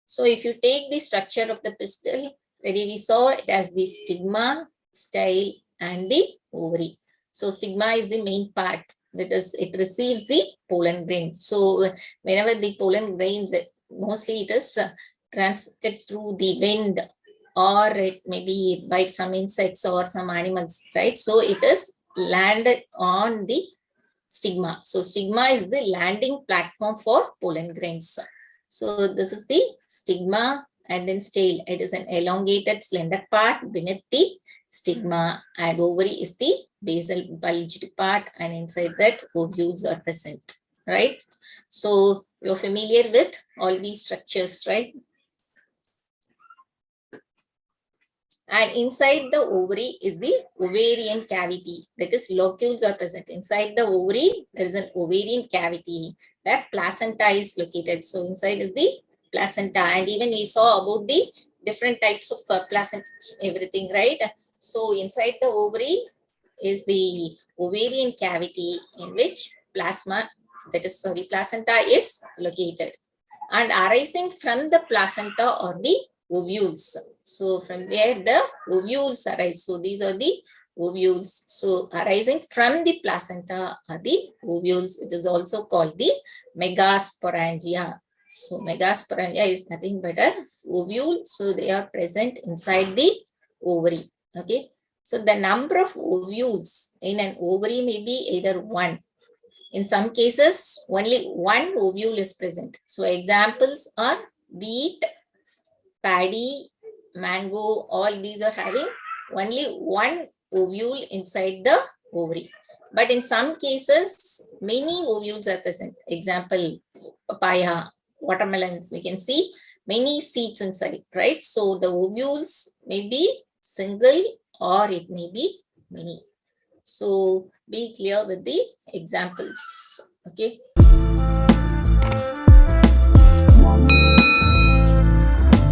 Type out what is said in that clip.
So if you take the structure of the pistil, already we saw it as the stigma, style, and the ovary. So stigma is the main part, that is, it receives the pollen grains. So whenever the pollen grains, mostly it is transmitted through the wind, or it may be by some insects or some animals, right? So it is landed on the stigma. So stigma is the landing platform for pollen grains. So this is the stigma, and then stale. It is an elongated slender part beneath the stigma, and ovary is the basal bulged part, and inside that ovules are present, right? So you're familiar with all these structures, right? And inside the ovary is the ovarian cavity. That is, locules are present. Inside the ovary, there is an ovarian cavity where placenta is located. So inside is the placenta. And even we saw about the different types of placenta, everything, right? So inside the ovary is the ovarian cavity in which placenta is located. And arising from the placenta are the ovules. So from where the ovules arise. So these are the ovules. So arising from the placenta are the ovules, which is also called the megasporangia. So megasporangia is nothing but a ovule. So they are present inside the ovary. Okay. So the number of ovules in an ovary may be either 1. In some cases, only one ovule is present. So examples are wheat, paddy, mango, all these are having only one ovule inside the ovary. But in some cases, many ovules are present. Example, papaya, watermelons, we can see many seeds inside, right? So the ovules may be single or it may be many. So be clear with the examples. Okay.